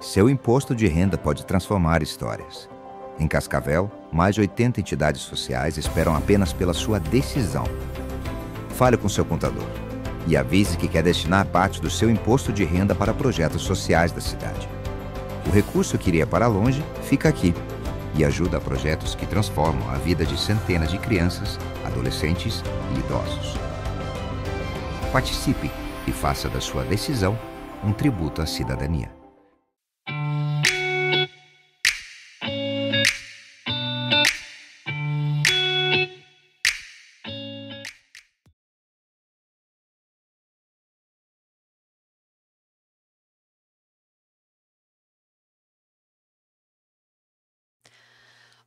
Seu imposto de renda pode transformar histórias. Em Cascavel, mais de 80 entidades sociais esperam apenas pela sua decisão. Fale com seu contador e avise que quer destinar parte do seu imposto de renda para projetos sociais da cidade. O recurso que iria para longe fica aqui e ajuda a projetos que transformam a vida de centenas de crianças, adolescentes e idosos. Participe e faça da sua decisão um tributo à cidadania.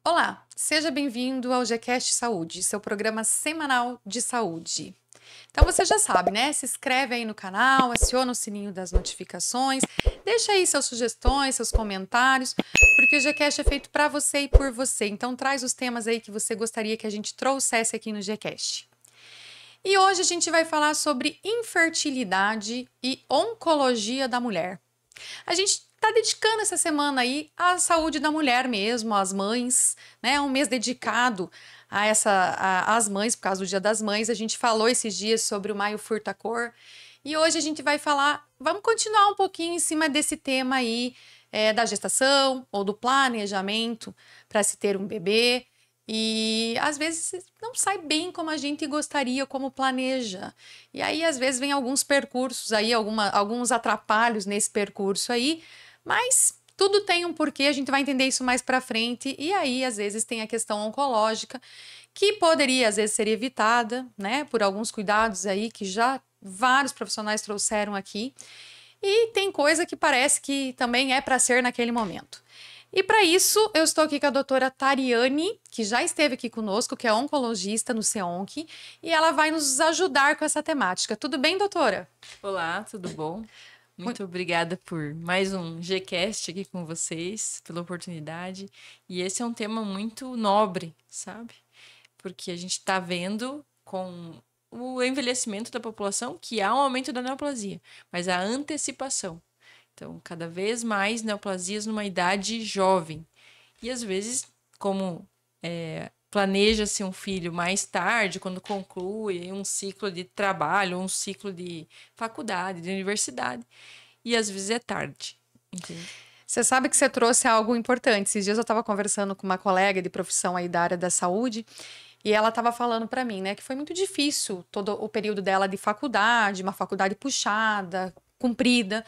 Olá, seja bem-vindo ao GCast Saúde, seu programa semanal de saúde. Então você já sabe, né? Se inscreve aí no canal, aciona o sininho das notificações, deixa aí suas sugestões, seus comentários, porque o GCast é feito para você e por você. Então traz os temas aí que você gostaria que a gente trouxesse aqui no GCast. E hoje a gente vai falar sobre infertilidade e oncologia da mulher. A gente está dedicando essa semana aí à saúde da mulher mesmo, às mães, né? Um mês dedicado às mães, por causa do Dia das Mães. A gente falou esses dias sobre o Maio Furta-Cor e hoje a gente vai falar, vamos continuar um pouquinho em cima desse tema aí da gestação ou do planejamento para se ter um bebê. E às vezes não sai bem como a gente gostaria, como planeja. E aí às vezes vem alguns percursos aí, alguns atrapalhos nesse percurso aí, mas tudo tem um porquê, a gente vai entender isso mais pra frente. E aí às vezes tem a questão oncológica, que poderia às vezes ser evitada, né, por alguns cuidados aí que já vários profissionais trouxeram aqui. E tem coisa que parece que também é para ser naquele momento. E para isso, eu estou aqui com a doutora Tariane, que já esteve aqui conosco, que é oncologista no CEONC, e ela vai nos ajudar com essa temática. Tudo bem, doutora? Olá, tudo bom? Muito obrigada por mais um GCast aqui com vocês, pela oportunidade. E esse é um tema muito nobre, sabe? Porque a gente está vendo com o envelhecimento da população que há um aumento da neoplasia, mas a antecipação. Então, cada vez mais neoplasias numa idade jovem. E às vezes, como planeja-se um filho mais tarde, quando conclui um ciclo de trabalho, um ciclo de faculdade, de universidade. E às vezes é tarde. Entende? Você sabe que você trouxe algo importante. Esses dias eu estava conversando com uma colega de profissão aí da área da saúde e ela estava falando para mim, né, que foi muito difícil todo o período dela de faculdade, uma faculdade puxada, comprida.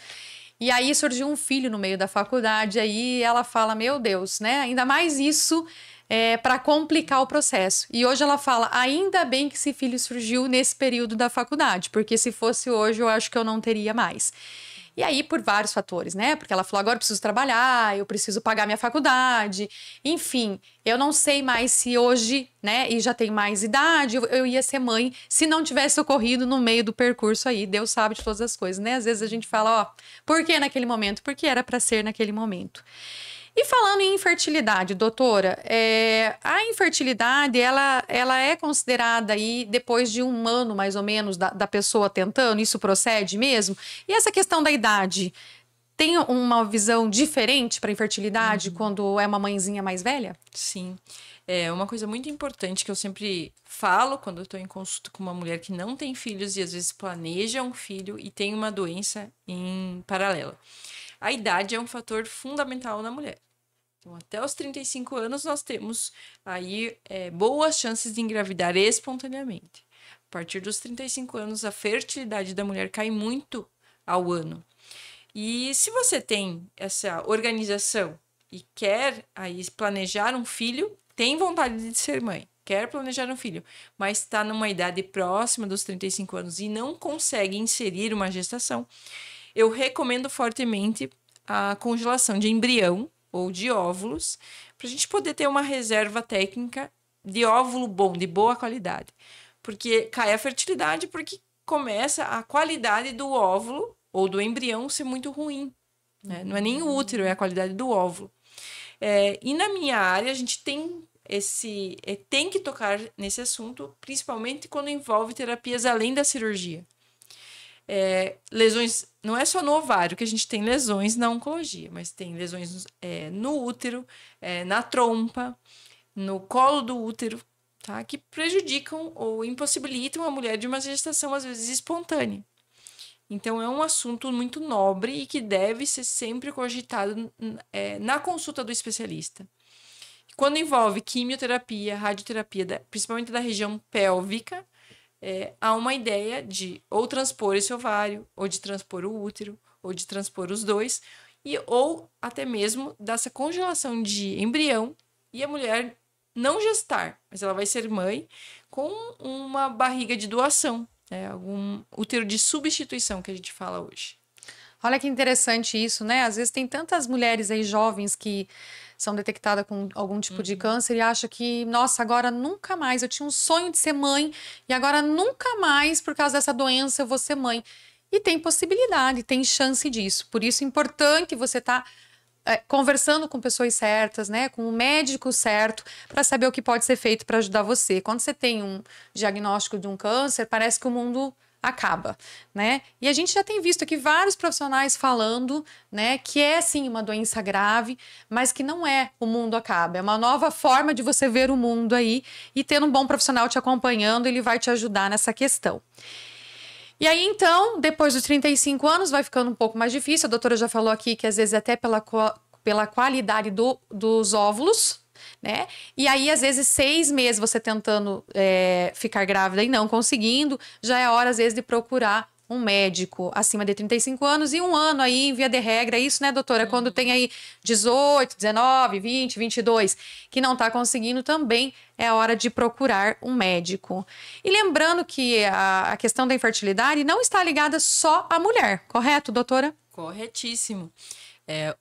E aí surgiu um filho no meio da faculdade, aí ela fala, meu Deus, né? Ainda mais isso para complicar o processo. E hoje ela fala, ainda bem que esse filho surgiu nesse período da faculdade, porque se fosse hoje eu acho que eu não teria mais. E aí, por vários fatores, né? Porque ela falou, agora eu preciso trabalhar, eu preciso pagar minha faculdade. Enfim, eu não sei mais se hoje, né, e já tem mais idade, eu ia ser mãe se não tivesse ocorrido no meio do percurso aí. Deus sabe de todas as coisas, né? Às vezes a gente fala, ó, por que naquele momento? Porque era para ser naquele momento. E falando em infertilidade, doutora, a infertilidade, ela é considerada aí depois de um ano, mais ou menos, da pessoa tentando? Isso procede mesmo? E essa questão da idade, tem uma visão diferente para infertilidade quando é uma mãezinha mais velha? Sim. É uma coisa muito importante que eu sempre falo quando eu estou em consulta com uma mulher que não tem filhos e às vezes planeja um filho e tem uma doença em paralelo. A idade é um fator fundamental na mulher. Então, até os 35 anos, nós temos aí boas chances de engravidar espontaneamente. A partir dos 35 anos, a fertilidade da mulher cai muito ao ano. E se você tem essa organização e quer aí planejar um filho, tem vontade de ser mãe, quer planejar um filho, mas está numa idade próxima dos 35 anos e não consegue inserir uma gestação, eu recomendo fortemente a congelação de embrião ou de óvulos, para a gente poder ter uma reserva técnica de óvulo bom, de boa qualidade. Porque cai a fertilidade, porque começa a qualidade do óvulo ou do embrião ser muito ruim. Né? Não é nem o útero, é a qualidade do óvulo. E na minha área, a gente tem tem que tocar nesse assunto, principalmente quando envolve terapias além da cirurgia. Lesões, não é só no ovário que a gente tem lesões na oncologia, mas tem lesões no útero, na trompa, no colo do útero, tá? Que prejudicam ou impossibilitam a mulher de uma gestação, às vezes, espontânea. Então, é um assunto muito nobre e que deve ser sempre cogitado na consulta do especialista. Quando envolve quimioterapia, radioterapia, principalmente da região pélvica, há uma ideia de ou transpor esse ovário, ou de transpor o útero, ou de transpor os dois, ou até mesmo dessa congelação de embrião e a mulher não gestar, mas ela vai ser mãe com uma barriga de doação, algum útero de substituição que a gente fala hoje. Olha que interessante isso, né? Às vezes tem tantas mulheres aí jovens que são detectadas com algum tipo de câncer e acham que, nossa, agora nunca mais, eu tinha um sonho de ser mãe e agora nunca mais, por causa dessa doença, eu vou ser mãe. E tem possibilidade, tem chance disso. Por isso é importante você estar conversando com pessoas certas, né, com o médico certo, para saber o que pode ser feito para ajudar você. Quando você tem um diagnóstico de um câncer, parece que o mundo acaba, né? E a gente já tem visto aqui vários profissionais falando, né, que é sim uma doença grave, mas que não é o mundo acaba. É uma nova forma de você ver o mundo aí e tendo um bom profissional te acompanhando, ele vai te ajudar nessa questão. E aí, então, depois dos 35 anos, vai ficando um pouco mais difícil. A doutora já falou aqui que às vezes até pela qualidade dos óvulos, né? E aí, às vezes, 6 meses você tentando ficar grávida e não conseguindo, já é hora, às vezes, de procurar um médico acima de 35 anos e 1 ano aí, em via de regra, é isso, né, doutora? Quando tem aí 18, 19, 20, 22, que não tá conseguindo também, é a hora de procurar um médico. E lembrando que a questão da infertilidade não está ligada só à mulher, correto, doutora? Corretíssimo.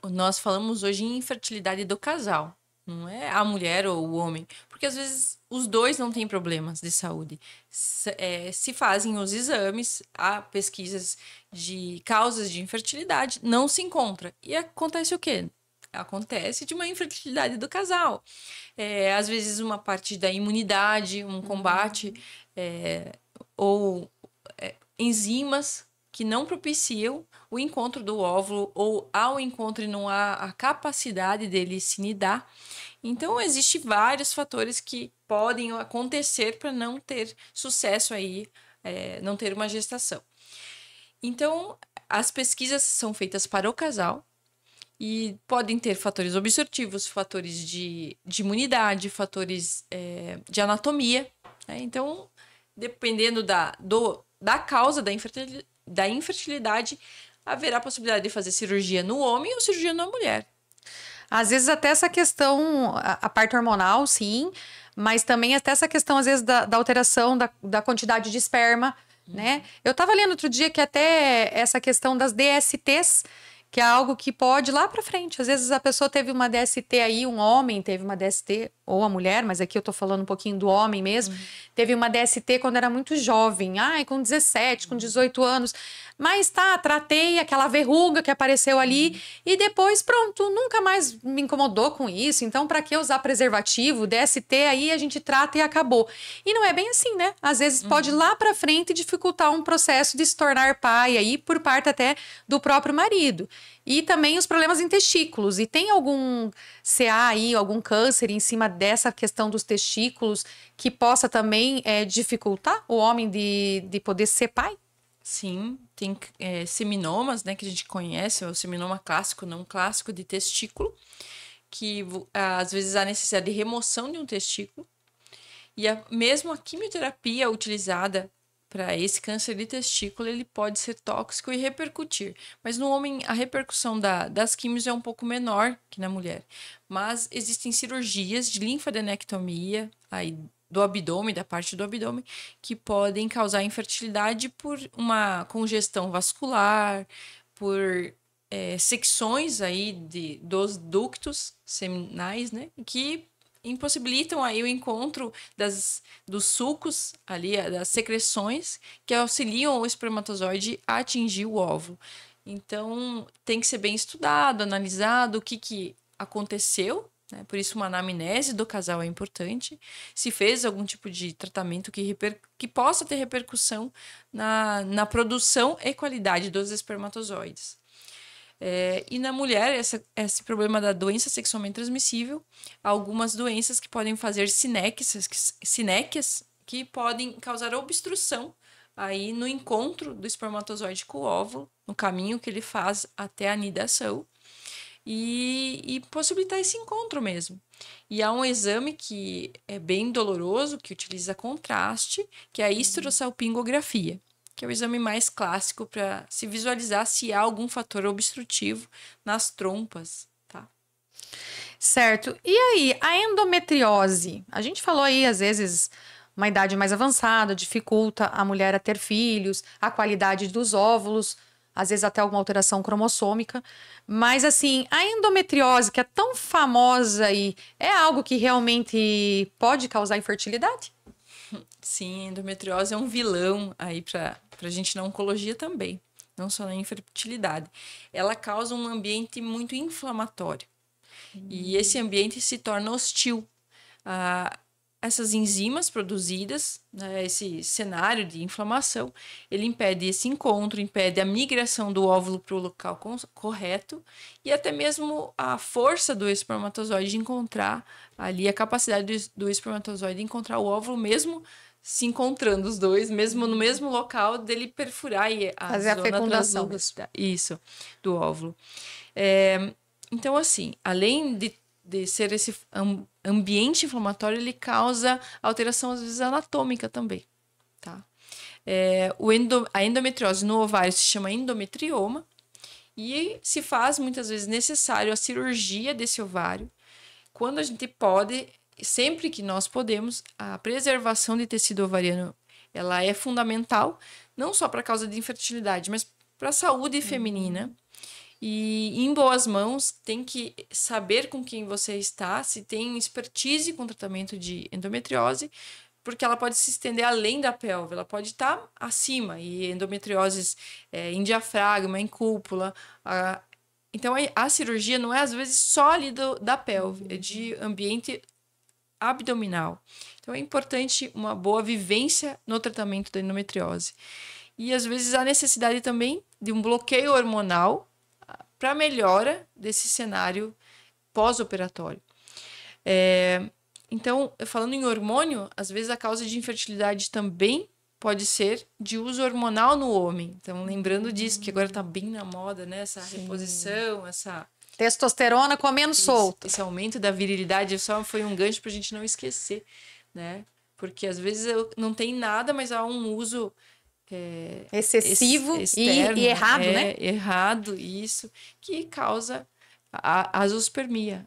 Nós falamos hoje em infertilidade do casal. Não é a mulher ou o homem, porque às vezes os dois não têm problemas de saúde. Se fazem os exames, há pesquisas de causas de infertilidade, não se encontra. E acontece o quê? Acontece de uma infertilidade do casal. Às vezes uma parte da imunidade, um combate, ou enzimas que não propiciam o encontro do óvulo, ou ao encontro e não há a capacidade dele se nidar. Então, existem vários fatores que podem acontecer para não ter sucesso aí, não ter uma gestação. Então, as pesquisas são feitas para o casal e podem ter fatores obstrutivos, fatores de imunidade, fatores de anatomia, né? Então, dependendo da causa da infertilidade, haverá a possibilidade de fazer cirurgia no homem ou cirurgia na mulher. Às vezes até essa questão, a parte hormonal, sim, mas também até essa questão, às vezes, da alteração da quantidade de esperma, né? Eu estava lendo outro dia que até essa questão das DSTs, que é algo que pode ir lá para frente. Às vezes a pessoa teve uma DST aí, um homem teve uma DST, ou a mulher, mas aqui eu tô falando um pouquinho do homem mesmo, teve uma DST quando era muito jovem, com 17, com 18 anos, mas tratei aquela verruga que apareceu ali e depois, pronto, nunca mais me incomodou com isso, então para que usar preservativo? DST aí a gente trata e acabou. E não é bem assim, né? Às vezes pode ir lá para frente dificultar um processo de se tornar pai aí, por parte até do próprio marido. E também os problemas em testículos. E tem algum CA aí, algum câncer em cima dessa questão dos testículos que possa também dificultar o homem de poder ser pai? Sim, tem seminomas, né, que a gente conhece, o seminoma clássico, não clássico de testículo, que às vezes há necessidade de remoção de um testículo. E mesmo a quimioterapia utilizada para esse câncer de testículo, ele pode ser tóxico e repercutir. Mas no homem, a repercussão das químios é um pouco menor que na mulher. Mas existem cirurgias de linfadenectomia, aí do abdômen, da parte do abdômen, que podem causar infertilidade por uma congestão vascular, por secções aí dos ductos seminais, né, que impossibilitam aí o encontro dos sucos ali, das secreções que auxiliam o espermatozoide a atingir o óvulo. Então, tem que ser bem estudado, analisado o que aconteceu né? Por isso, uma anamnese do casal é importante. Se fez algum tipo de tratamento que possa ter repercussão na produção e qualidade dos espermatozoides. E na mulher, esse problema da doença sexualmente transmissível, algumas doenças que podem fazer sinéquias que podem causar obstrução aí no encontro do espermatozoide com o óvulo, no caminho que ele faz até a anidação, e possibilitar esse encontro mesmo. E há um exame que é bem doloroso, que utiliza contraste, que é a histerosalpingografia, que é o exame mais clássico para se visualizar se há algum fator obstrutivo nas trompas, tá? Certo. E aí, a endometriose? A gente falou aí, às vezes, uma idade mais avançada dificulta a mulher a ter filhos, a qualidade dos óvulos, às vezes até alguma alteração cromossômica. Mas, assim, a endometriose, que é tão famosa aí, é algo que realmente pode causar infertilidade? Sim, a endometriose é um vilão aí para a gente na oncologia também, não só na infertilidade. Ela causa um ambiente muito inflamatório. E esse ambiente se torna hostil. Essas enzimas produzidas, né, esse cenário de inflamação, ele impede esse encontro, impede a migração do óvulo para o local correto e até mesmo a força do espermatozoide de encontrar ali, a capacidade do espermatozoide de encontrar o óvulo mesmo se encontrando os dois, mesmo no mesmo local, dele perfurar fazer a fecundação. Isso, do óvulo. Então, assim, além de ser esse ambiente inflamatório, ele causa alteração, às vezes, anatômica também, tá? A endometriose no ovário se chama endometrioma e se faz, muitas vezes, necessário a cirurgia desse ovário. Quando a gente pode, sempre que nós podemos, a preservação de tecido ovariano, ela é fundamental, não só para a causa de infertilidade, mas para a saúde feminina. E em boas mãos, tem que saber com quem você está, se tem expertise com tratamento de endometriose, porque ela pode se estender além da pelve, ela pode estar acima, e endometrioses em diafragma, em cúpula. Então, a cirurgia não é, às vezes, só ali da pelve, é de ambiente abdominal. Então, é importante uma boa vivência no tratamento da endometriose. E, às vezes, a necessidade também de um bloqueio hormonal para melhora desse cenário pós-operatório. Então, falando em hormônio, às vezes a causa de infertilidade também pode ser de uso hormonal no homem. Então, lembrando disso, que agora está bem na moda, né? Essa reposição, essa... Testosterona comendo solto. Esse aumento da virilidade só foi um gancho para a gente não esquecer, né? Porque às vezes não tem nada, mas há um uso... excessivo externo, e errado, né? Errado, isso, que causa a azoospermia,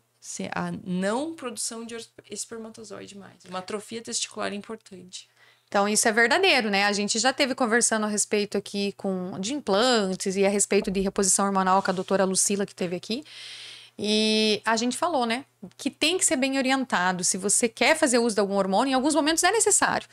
a não produção de espermatozoide mais, uma atrofia testicular importante. Então, isso é verdadeiro, né? A gente já teve conversando a respeito aqui de implantes e a respeito de reposição hormonal com a doutora Lucila, que teve aqui. E a gente falou, né? Que tem que ser bem orientado. Se você quer fazer uso de algum hormônio, em alguns momentos é necessário.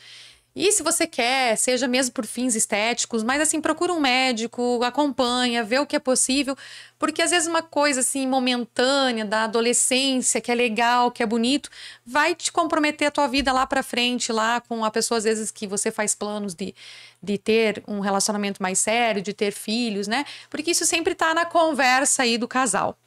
E se você quer, seja mesmo por fins estéticos, mas assim, procura um médico, acompanha, vê o que é possível, porque às vezes uma coisa assim momentânea da adolescência, que é legal, que é bonito, vai te comprometer a tua vida lá pra frente, lá com a pessoa às vezes que você faz planos de ter um relacionamento mais sério, de ter filhos, né? Porque isso sempre tá na conversa aí do casal.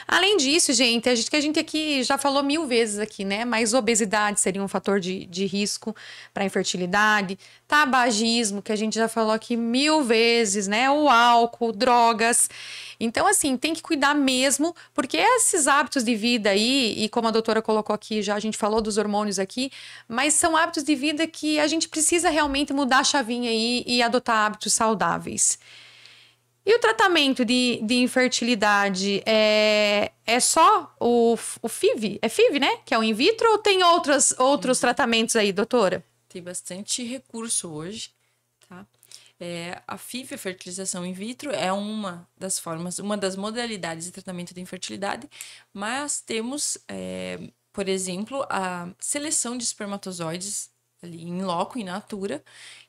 Além disso, gente, que a gente aqui já falou 1000 vezes aqui, né? Mas obesidade seria um fator de risco para infertilidade, tabagismo, que a gente já falou aqui 1000 vezes, né? O álcool, drogas. Então, assim, tem que cuidar mesmo, porque esses hábitos de vida aí, e como a doutora colocou aqui, já a gente falou dos hormônios aqui, mas são hábitos de vida que a gente precisa realmente mudar a chavinha aí e adotar hábitos saudáveis. E o tratamento de infertilidade é só o FIV? É FIV, né? Que é o in vitro ou tem outros tratamentos aí, doutora? Tem bastante recurso hoje, tá? A FIV, a fertilização in vitro, é uma das formas, uma das modalidades de tratamento de infertilidade, mas temos, por exemplo, a seleção de espermatozoides ali em loco, in natura,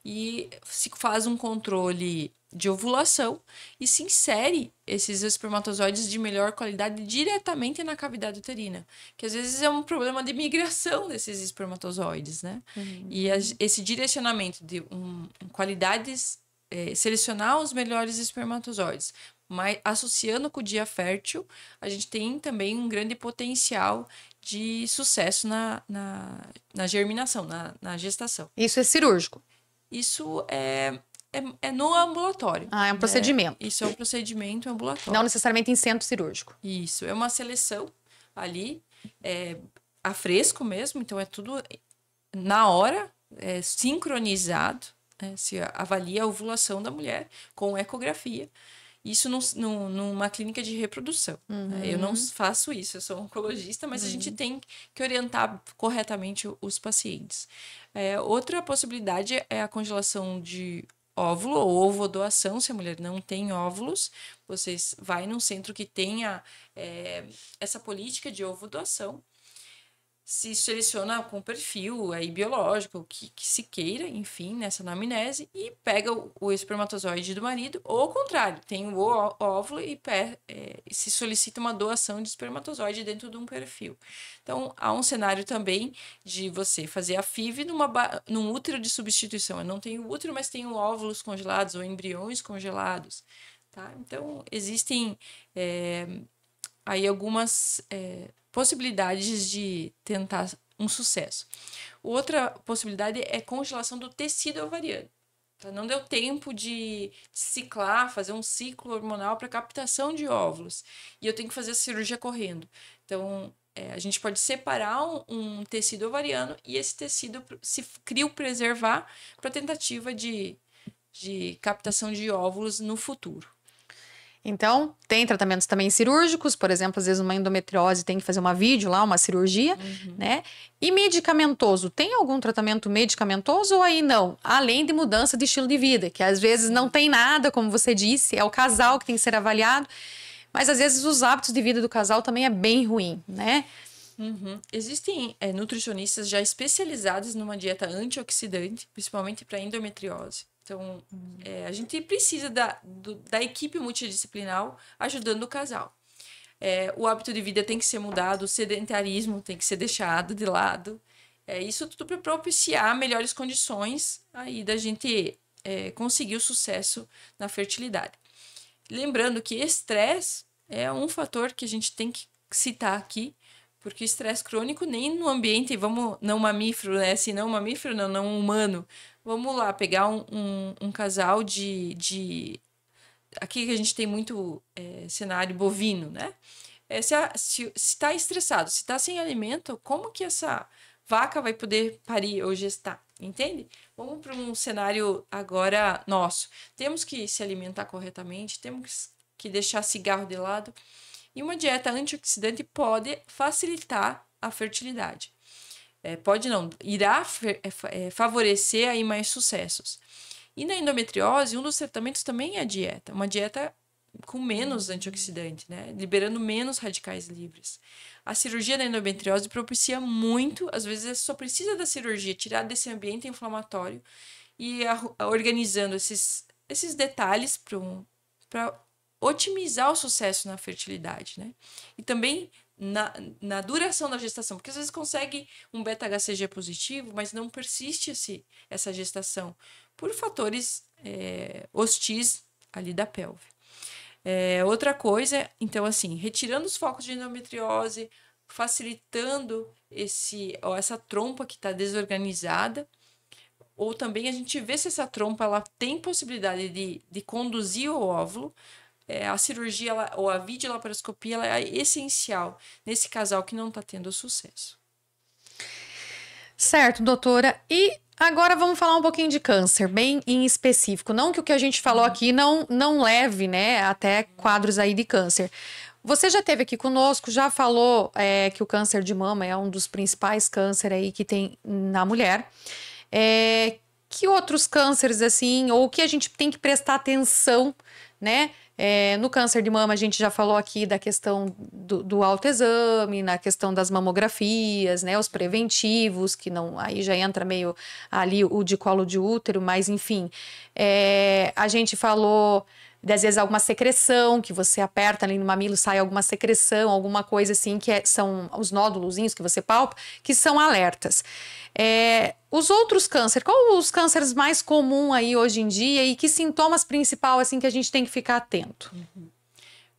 e se faz um controle de ovulação e se insere esses espermatozoides de melhor qualidade diretamente na cavidade uterina, que às vezes é um problema de migração desses espermatozoides, né? E esse direcionamento de qualidades, selecionar os melhores espermatozoides, mas associando com o dia fértil, a gente tem também um grande potencial de sucesso na germinação, na gestação. Isso é cirúrgico? Isso é no ambulatório. Ah, é um procedimento. Isso é um procedimento ambulatório. Não necessariamente em centro cirúrgico. Isso, é uma seleção ali, a fresco mesmo, então é tudo na hora, sincronizado, se avalia a ovulação da mulher com ecografia. Isso numa clínica de reprodução. Né? Eu não faço isso, eu sou oncologista, mas a gente tem que orientar corretamente os pacientes. Outra possibilidade é a congelação de óvulo ou ovodoação, se a mulher não tem óvulos, vocês vai num centro que tenha essa política de ovodoação, se seleciona com perfil biológico, que se queira, enfim, nessa anamnese, e pega o espermatozoide do marido, ou ao contrário, tem o óvulo e se solicita uma doação de espermatozoide dentro de um perfil. Então, há um cenário também de você fazer a FIV num útero de substituição. Eu não tenho útero, mas tenho óvulos congelados ou embriões congelados. Tá? Então, existem aí algumas possibilidades de tentar um sucesso. Outra possibilidade é congelação do tecido ovariano. Tá? Não deu tempo de ciclar, fazer um ciclo hormonal para captação de óvulos. E eu tenho que fazer a cirurgia correndo. Então, a gente pode separar um tecido ovariano e esse tecido se criopreservar para tentativa de captação de óvulos no futuro. Então, tem tratamentos também cirúrgicos, por exemplo, às vezes uma endometriose tem que fazer uma uma cirurgia, né? E medicamentoso, tem algum tratamento medicamentoso ou aí não? Além de mudança de estilo de vida, que às vezes não tem nada, como você disse, é o casal que tem que ser avaliado, mas às vezes os hábitos de vida do casal também é bem ruim, né? Existem nutricionistas já especializados numa dieta antioxidante, principalmente para endometriose. Então, a gente precisa da equipe multidisciplinar ajudando o casal. O hábito de vida tem que ser mudado, o sedentarismo tem que ser deixado de lado. Isso tudo para propiciar melhores condições aí da gente conseguir o sucesso na fertilidade. Lembrando que estresse é um fator que a gente tem que citar aqui, porque o estresse crônico nem no ambiente, não mamífero, né? Se não mamífero, não humano. Vamos lá, pegar um casal de... Aqui que a gente tem muito cenário bovino, né? Se está estressado, se está sem alimento, como que essa vaca vai poder parir ou gestar? Entende? Vamos para um cenário agora nosso. Temos que se alimentar corretamente, temos que deixar cigarro de lado. E uma dieta antioxidante pode facilitar a fertilidade. Irá favorecer aí mais sucessos. E na endometriose, um dos tratamentos também é a dieta. Uma dieta com menos antioxidante, né? Liberando menos radicais livres. A cirurgia da endometriose propicia muito, às vezes só precisa da cirurgia, tirar desse ambiente inflamatório e organizando esses detalhes para otimizar o sucesso na fertilidade, né? E também na duração da gestação, porque às vezes consegue um beta-HCG positivo, mas não persiste essa gestação por fatores hostis ali da pelve. Outra coisa, então assim, retirando os focos de endometriose, facilitando essa trompa que está desorganizada, ou também a gente vê se essa trompa ela tem possibilidade de conduzir o óvulo. A cirurgia ou a videolaparoscopia ela é essencial nesse casal que não está tendo sucesso. Certo, doutora. E agora vamos falar um pouquinho de câncer, bem em específico. Não que o que a gente falou aqui não leve, né, até quadros aí de câncer. Você já esteve aqui conosco, já falou que o câncer de mama é um dos principais cânceres aí que tem na mulher. Que outros cânceres, assim, ou que a gente tem que prestar atenção, né? No câncer de mama, a gente já falou aqui da questão do autoexame, na questão das mamografias, né? Os preventivos, que não, aí já entra meio ali o de colo de útero, mas enfim. A gente falou, às vezes, alguma secreção, que você aperta ali no mamilo, sai alguma secreção, alguma coisa assim, são os nódulozinhos que você palpa, que são alertas. Os outros cânceres, qual os cânceres mais comuns aí hoje em dia e que sintomas principais assim que a gente tem que ficar atento?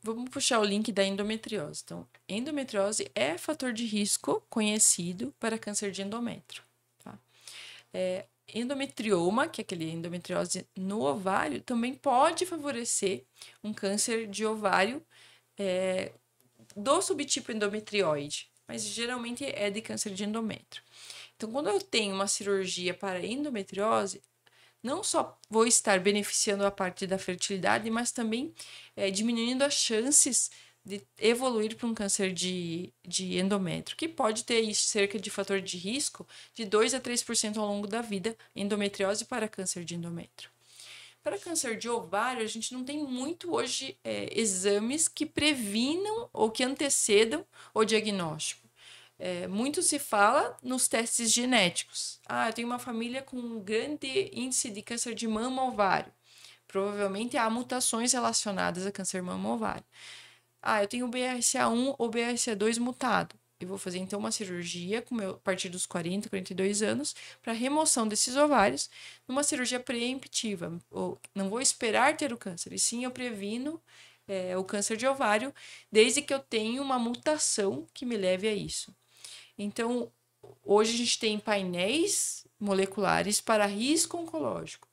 Vamos puxar o link da endometriose. Então, endometriose é fator de risco conhecido para câncer de endométrio. Tá? Endometrioma, que é aquele endometriose no ovário, também pode favorecer um câncer de ovário do subtipo endometrioide, mas geralmente é de câncer de endométrio. Então, quando eu tenho uma cirurgia para endometriose, não só vou estar beneficiando a parte da fertilidade, mas também diminuindo as chances de evoluir para um câncer de endométrio, que pode ter cerca de fator de risco de 2 a 3% ao longo da vida, endometriose para câncer de endométrio. Para câncer de ovário, a gente não tem muito hoje exames que previnam ou que antecedam o diagnóstico. Muito se fala nos testes genéticos. Eu tenho uma família com um grande índice de câncer de mama ovário. Provavelmente há mutações relacionadas a câncer mama ovário. Eu tenho o BRCA1 ou BRCA2 mutado. Eu vou fazer então uma cirurgia a partir dos 40, 42 anos para remoção desses ovários, numa cirurgia preemptiva. Não vou esperar ter o câncer, e sim eu previno o câncer de ovário, desde que eu tenha uma mutação que me leve a isso. Então, hoje a gente tem painéis moleculares para risco oncológico,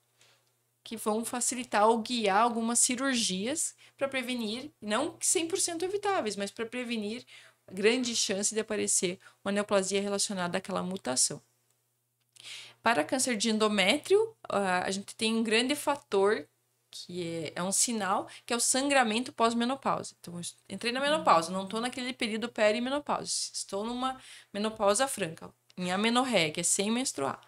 que vão facilitar ou guiar algumas cirurgias para prevenir, não 100% evitáveis, mas para prevenir a grande chance de aparecer uma neoplasia relacionada àquela mutação. Para câncer de endométrio, a gente tem um grande fator que é um sinal, que é o sangramento pós-menopausa. Então, eu entrei na menopausa, não estou naquele período perimenopausa, estou numa menopausa franca, em amenorreia, que é sem menstruar.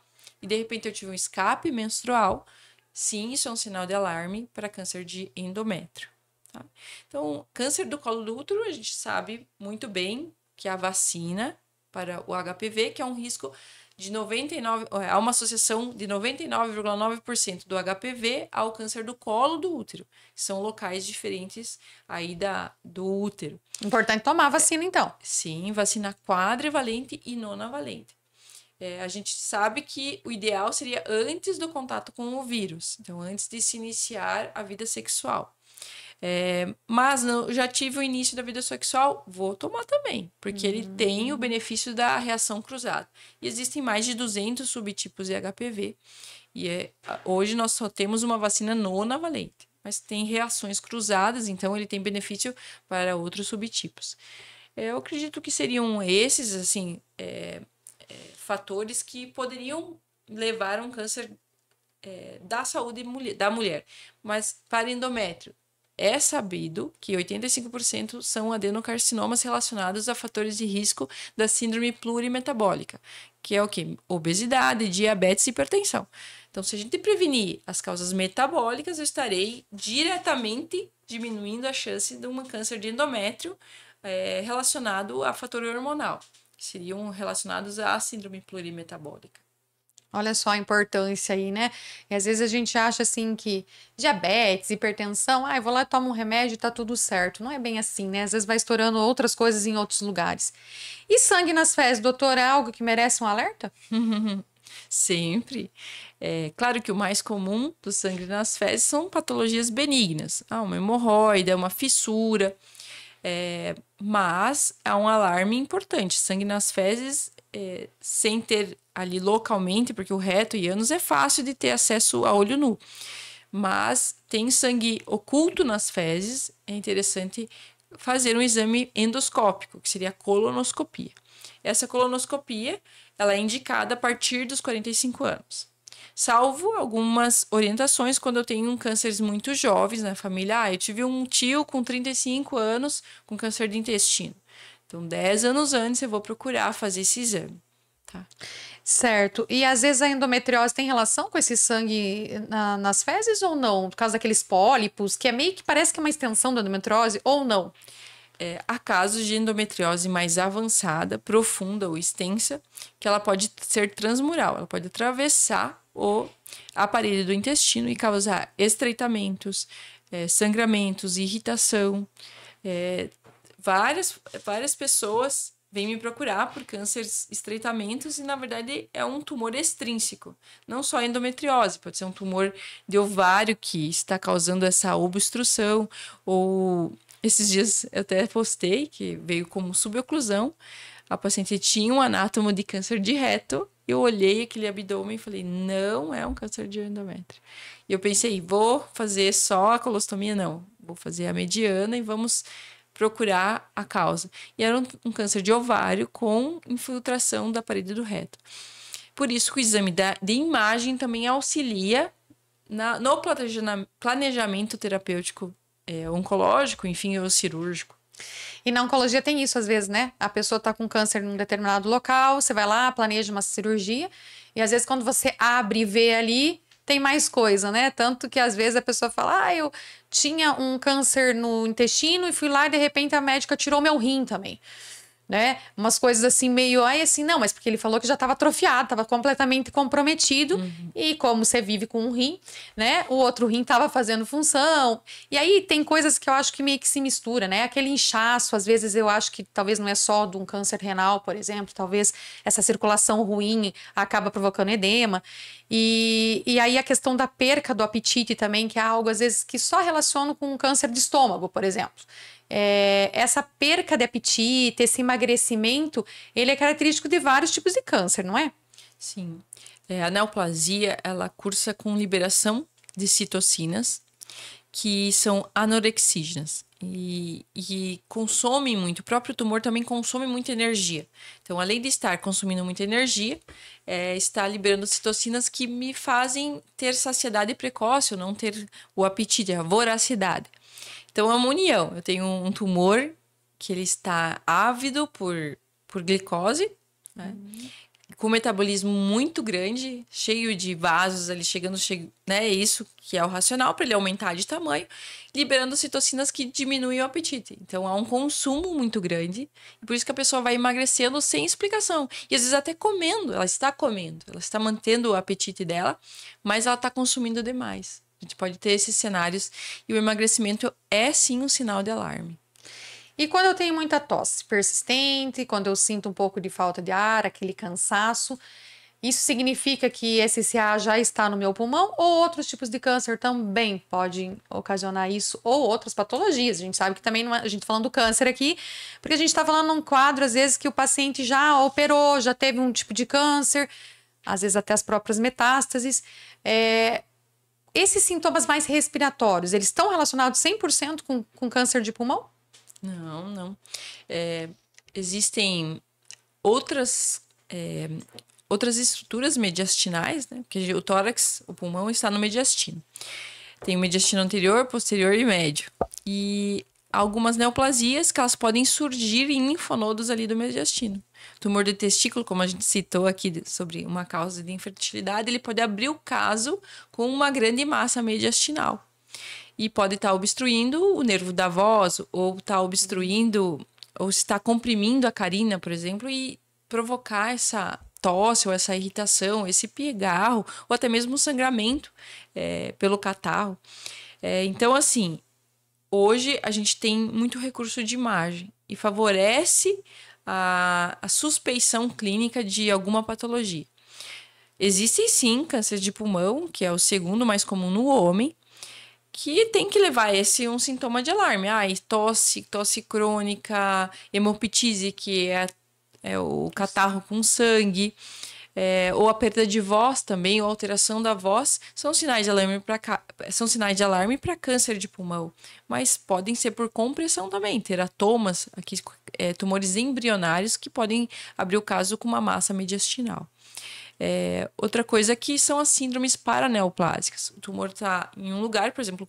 E, de repente, eu tive um escape menstrual, sim, isso é um sinal de alarme para câncer de endométrio. Tá? Então, câncer do colo do útero, a gente sabe muito bem que a vacina para o HPV, que é um risco de 99%, há uma associação de 99,9% do HPV ao câncer do colo do útero. São locais diferentes aí do útero. Importante tomar a vacina, então. Sim, vacina quadrivalente e nonavalente. A gente sabe que o ideal seria antes do contato com o vírus, então antes de se iniciar a vida sexual. Mas já tive o início da vida sexual, vou tomar também, porque ele tem o benefício da reação cruzada. E existem mais de 200 subtipos de HPV, e hoje nós só temos uma vacina nonavalente, mas tem reações cruzadas, então ele tem benefício para outros subtipos. Eu acredito que seriam esses, assim, fatores que poderiam levar a um câncer da saúde da mulher. Mas para endométrio, é sabido que 85% são adenocarcinomas relacionados a fatores de risco da síndrome plurimetabólica, que é o quê? Obesidade, diabetes e hipertensão. Então, se a gente prevenir as causas metabólicas, eu estarei diretamente diminuindo a chance de um câncer de endométrio relacionado a fator hormonal, que seriam relacionados à síndrome plurimetabólica. Olha só a importância aí, né? E às vezes a gente acha assim que diabetes, hipertensão, eu vou lá, tomo um remédio e tá tudo certo. Não é bem assim, né? Às vezes vai estourando outras coisas em outros lugares. E sangue nas fezes, doutor, é algo que merece um alerta? Sempre. Claro que o mais comum do sangue nas fezes são patologias benignas. Uma hemorroida, uma fissura. Mas há um alarme importante. Sangue nas fezes, sem ter ali localmente, porque o reto e ânus é fácil de ter acesso a olho nu. Mas tem sangue oculto nas fezes, é interessante fazer um exame endoscópico, que seria a colonoscopia. Essa colonoscopia, ela é indicada a partir dos 45 anos. Salvo algumas orientações quando eu tenho cânceres muito jovens na família. Eu tive um tio com 35 anos com câncer de intestino. Então, 10 anos antes eu vou procurar fazer esse exame. tá? Certo. E às vezes a endometriose tem relação com esse sangue nas fezes ou não? Por causa daqueles pólipos, que é meio que parece que é uma extensão da endometriose ou não? Há casos de endometriose mais avançada, profunda ou extensa, que ela pode ser transmural, ela pode atravessar o aparelho do intestino e causar estreitamentos, sangramentos, irritação. Várias pessoas vêm me procurar por cânceres estreitamentos e, na verdade, é um tumor extrínseco. Não só endometriose, pode ser um tumor de ovário que está causando essa obstrução ou... Esses dias eu até postei que veio como suboclusão. A paciente tinha um anátomo de câncer de reto. Eu olhei aquele abdômen e falei, não é um câncer de endométrio. E eu pensei, vou fazer só a colostomia? Não, vou fazer a mediana e vamos procurar a causa. E era um câncer de ovário com infiltração da parede do reto. Por isso que o exame de imagem também auxilia no planejamento terapêutico oncológico, enfim, ou cirúrgico. E na oncologia tem isso às vezes, né? A pessoa tá com câncer num determinado local, você vai lá, planeja uma cirurgia, e às vezes quando você abre e vê ali, tem mais coisa, né? Tanto que às vezes a pessoa fala, eu tinha um câncer no intestino e fui lá e de repente a médica tirou meu rim também. Né? Umas coisas assim meio, assim, não, mas porque ele falou que já estava atrofiado, estava completamente comprometido, e como você vive com um rim, né? O outro rim estava fazendo função. E aí tem coisas que eu acho que meio que se mistura, né? Aquele inchaço, às vezes eu acho que talvez não é só de um câncer renal, por exemplo, talvez essa circulação ruim acaba provocando edema. E aí a questão da perca do apetite também, que é algo às vezes que só relaciono com um câncer de estômago, por exemplo. Essa perca de apetite, esse emagrecimento, ele é característico de vários tipos de câncer, não é? Sim. A neoplasia, ela cursa com liberação de citocinas que são anorexígenas e consomem muito. O próprio tumor também consome muita energia. Então, além de estar consumindo muita energia, está liberando citocinas que me fazem ter saciedade precoce, ou não ter o apetite, a voracidade. Então, é uma união. Eu tenho um tumor que ele está ávido por glicose, né? Com metabolismo muito grande, cheio de vasos ali né? É isso que é o racional para ele aumentar de tamanho, liberando citocinas que diminuem o apetite. Então, há um consumo muito grande, e por isso que a pessoa vai emagrecendo sem explicação. E às vezes até comendo, ela está mantendo o apetite dela, mas ela está consumindo demais. A gente pode ter esses cenários e o emagrecimento é sim um sinal de alarme. E quando eu tenho muita tosse persistente, quando eu sinto um pouco de falta de ar, aquele cansaço, isso significa que SCA já está no meu pulmão ou outros tipos de câncer também podem ocasionar isso ou outras patologias? A gente sabe que também não é, a gente tá falando do câncer aqui, porque a gente está falando num quadro às vezes que o paciente já operou, já teve um tipo de câncer, às vezes até as próprias metástases. Esses sintomas mais respiratórios, eles estão relacionados 100% com câncer de pulmão? Não. Existem outras estruturas mediastinais, né? Porque o tórax, o pulmão, está no mediastino. Tem o mediastino anterior, posterior e médio. E algumas neoplasias que elas podem surgir em linfonodos ali do mediastino. Tumor de testículo, como a gente citou aqui sobre uma causa de infertilidade, ele pode abrir o caso com uma grande massa mediastinal. E pode estar obstruindo o nervo da voz, ou estar obstruindo, ou está comprimindo a carina, por exemplo, e provocar essa tosse ou essa irritação, esse pigarro, ou até mesmo um sangramento pelo catarro. Então, assim, hoje a gente tem muito recurso de imagem e favorece a suspeição clínica de alguma patologia. Existe sim câncer de pulmão, que é o segundo mais comum no homem, que tem que levar um sintoma de alarme. Tosse crônica, hemoptise, que é o catarro com sangue, ou a perda de voz também, ou alteração da voz, são sinais de alarme para câncer de pulmão. Mas podem ser por compressão também, teratomas, tumores embrionários que podem abrir o caso com uma massa mediastinal. Outra coisa que são as síndromes paraneoplásicas. O tumor está em um lugar, por exemplo,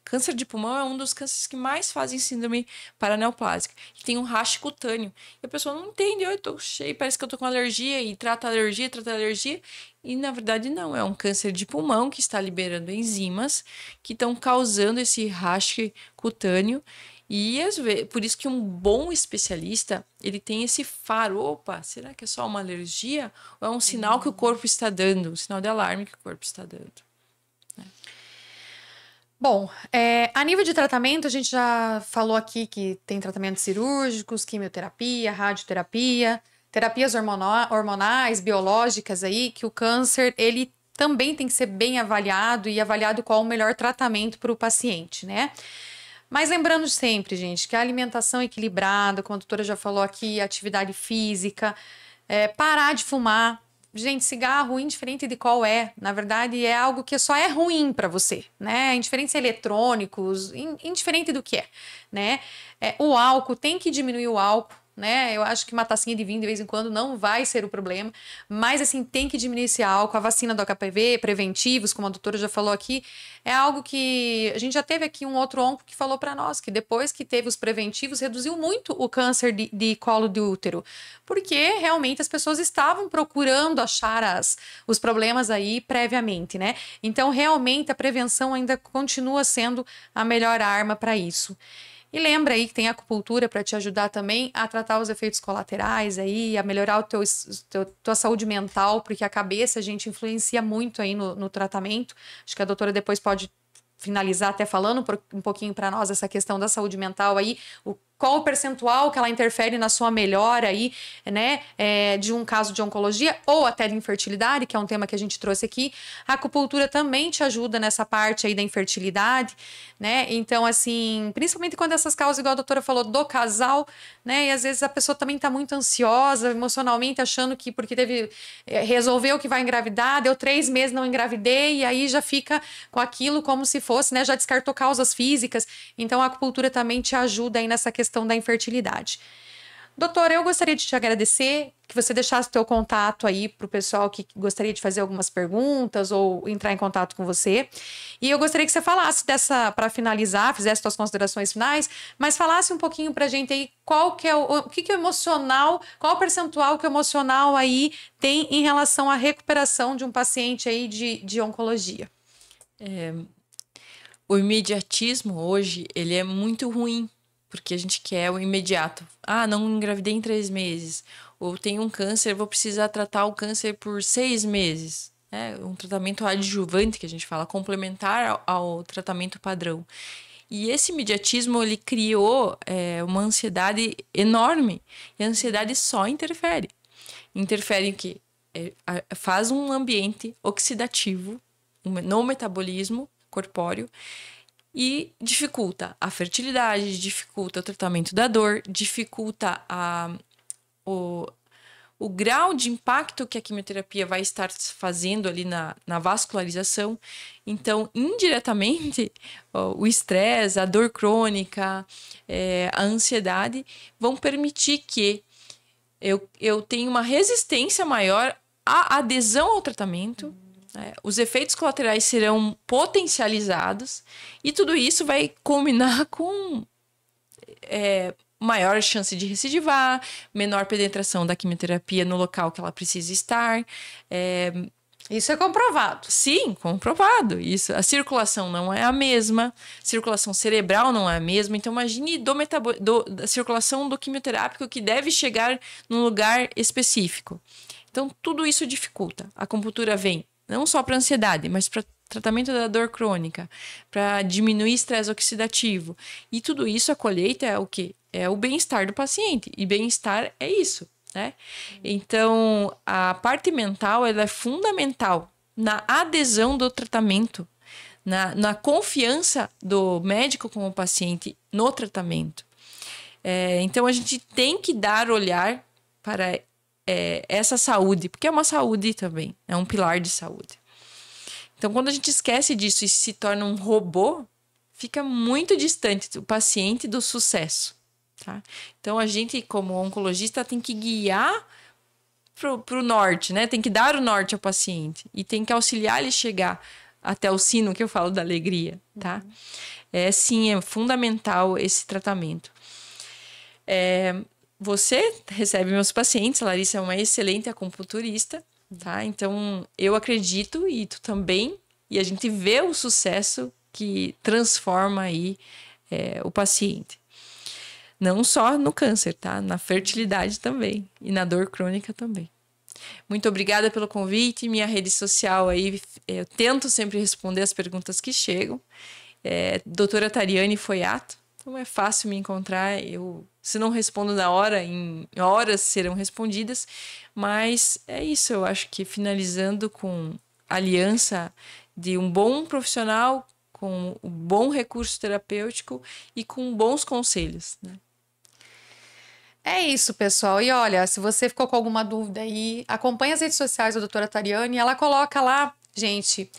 câncer de pulmão é um dos cânceres que mais fazem síndrome paraneoplásica. Que tem um rash cutâneo. E a pessoa não entende, eu tô cheio, parece que eu tô com alergia, e trata a alergia. E na verdade não, é um câncer de pulmão que está liberando enzimas que estão causando esse rash cutâneo. E às vezes, por isso que um bom especialista, ele tem esse faro. Opa, será que é só uma alergia? Ou é um sinal que o corpo está dando? Um sinal de alarme que o corpo está dando? Bom, a nível de tratamento, a gente já falou aqui que tem tratamentos cirúrgicos, quimioterapia, radioterapia, terapias hormonais, biológicas aí, que o câncer, ele também tem que ser bem avaliado e avaliado qual o melhor tratamento para o paciente, né? Mas lembrando sempre, gente, que a alimentação equilibrada, como a doutora já falou aqui, atividade física, parar de fumar. Gente, cigarro, indiferente de qual na verdade é algo que só é ruim para você, né? Indiferente se é eletrônicos, indiferente do que né? O álcool, tem que diminuir o álcool, né? Eu acho que uma tacinha de vinho de vez em quando não vai ser o problema, mas assim, tem que diminuir esse álcool. A vacina do HPV, preventivos, como a doutora já falou aqui, é algo que a gente já teve aqui um outro onco que falou para nós que depois que teve os preventivos, reduziu muito o câncer de colo de útero, porque realmente as pessoas estavam procurando achar os problemas aí previamente, né? Então, realmente, a prevenção ainda continua sendo a melhor arma para isso. E lembra aí que tem acupuntura para te ajudar também a tratar os efeitos colaterais aí, a melhorar tua saúde mental, porque a cabeça a gente influencia muito aí no tratamento. Acho que a doutora depois pode finalizar até falando um pouquinho para nós essa questão da saúde mental aí, qual o percentual que ela interfere na sua melhora aí, né, de um caso de oncologia ou até de infertilidade, que é um tema que a gente trouxe aqui. A acupuntura também te ajuda nessa parte aí da infertilidade, né? Então, assim, principalmente quando essas causas, igual a doutora falou, do casal, né? E às vezes a pessoa também tá muito ansiosa emocionalmente, achando que porque resolveu que vai engravidar, deu 3 meses, não engravidei, e aí já fica com aquilo como se fosse, né? Já descartou causas físicas. Então, a acupuntura também te ajuda aí nessa questão da infertilidade. Doutora, eu gostaria de te agradecer, que você deixasse o teu contato aí para o pessoal que gostaria de fazer algumas perguntas ou entrar em contato com você. E eu gostaria que você falasse para finalizar, fizesse suas considerações finais, mas falasse um pouquinho para a gente aí qual que é o que é o emocional, qual o percentual que o emocional aí tem em relação à recuperação de um paciente aí de oncologia. O imediatismo hoje, ele é muito ruim, porque a gente quer o imediato. Ah, não engravidei em 3 meses. Ou tenho um câncer, vou precisar tratar o câncer por 6 meses. Um tratamento adjuvante, que a gente fala, complementar ao tratamento padrão. E esse imediatismo, ele criou uma ansiedade enorme. E a ansiedade só interfere. Interfere em quê? Faz um ambiente oxidativo no metabolismo corpóreo, e dificulta a fertilidade, dificulta o tratamento da dor, dificulta o grau de impacto que a quimioterapia vai estar fazendo ali na vascularização. Então, indiretamente, o estresse, a dor crônica, a ansiedade vão permitir que eu tenha uma resistência maior à adesão ao tratamento. Os efeitos colaterais serão potencializados e tudo isso vai culminar com maior chance de recidivar, menor penetração da quimioterapia no local que ela precisa estar. Isso é comprovado. Sim, comprovado. Isso. A circulação não é a mesma, circulação cerebral não é a mesma. Então, imagine da circulação do quimioterápico que deve chegar num lugar específico. Então, tudo isso dificulta. A acupuntura vem não só para ansiedade, mas para tratamento da dor crônica, para diminuir estresse oxidativo. E tudo isso, a colheita é o quê? É o bem-estar do paciente. E bem-estar é isso, né? Então, a parte mental, ela é fundamental na adesão do tratamento, na confiança do médico com o paciente no tratamento. Então, a gente tem que dar olhar para essa saúde, porque é uma saúde também, é um pilar de saúde. Então, quando a gente esquece disso e se torna um robô, fica muito distante do paciente do sucesso, tá? Então, a gente, como oncologista, tem que guiar pro norte, né? Tem que dar o norte ao paciente e tem que auxiliar ele chegar até o sino que eu falo da alegria, tá? Sim, é fundamental esse tratamento. Você recebe meus pacientes, a Larissa é uma excelente acupunturista, tá? Então, eu acredito e tu também, e a gente vê o sucesso que transforma aí o paciente. Não só no câncer, tá? Na fertilidade também e na dor crônica também. Muito obrigada pelo convite. Minha rede social aí, eu tento sempre responder as perguntas que chegam. Doutora Tariane Foiato. Então é fácil me encontrar. Se não respondo na hora, em horas serão respondidas. Mas é isso, eu acho que finalizando com a aliança de um bom profissional, com um bom recurso terapêutico e com bons conselhos, né? É isso, pessoal. E olha, se você ficou com alguma dúvida aí, acompanhe as redes sociais da doutora Tariane. Ela coloca lá, gente,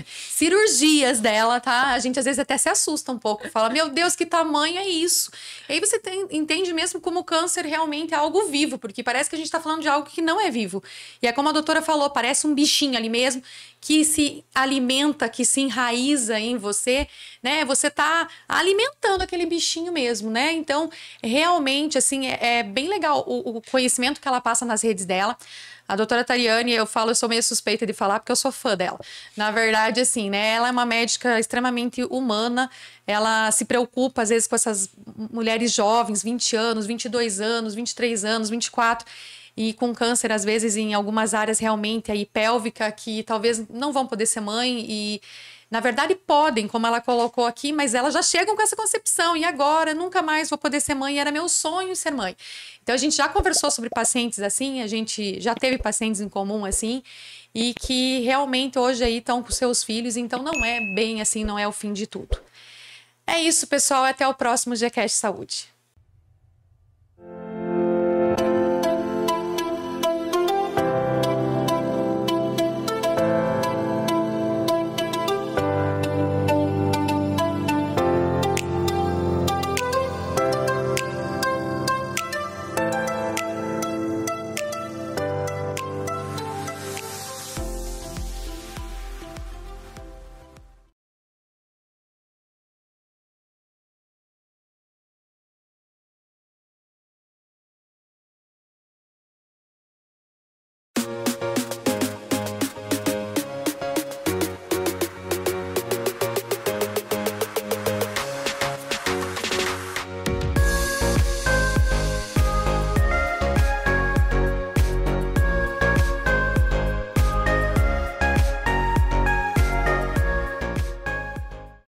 cirurgias dela, tá? A gente às vezes até se assusta um pouco. Fala, meu Deus, que tamanho é isso? E aí você entende mesmo como o câncer realmente é algo vivo, porque parece que a gente tá falando de algo que não é vivo. E é como a doutora falou, parece um bichinho ali mesmo, que se alimenta, que se enraiza em você, né? Você tá alimentando aquele bichinho mesmo, né? Então, realmente, assim, é bem legal o conhecimento que ela passa nas redes dela. A doutora Tariane, eu sou meio suspeita de falar porque eu sou fã dela. Na verdade, assim, né? Ela é uma médica extremamente humana. Ela se preocupa, às vezes, com essas mulheres jovens, 20 anos, 22 anos, 23 anos, 24, e com câncer, às vezes, em algumas áreas realmente aí pélvica, que talvez não vão poder ser mãe e... Na verdade, podem, como ela colocou aqui, mas elas já chegam com essa concepção. E agora, nunca mais vou poder ser mãe. Era meu sonho ser mãe. Então, a gente já conversou sobre pacientes assim, a gente já teve pacientes em comum assim, e que realmente hoje aí estão com seus filhos. Então, não é bem assim, não é o fim de tudo. É isso, pessoal. Até o próximo GCast Saúde.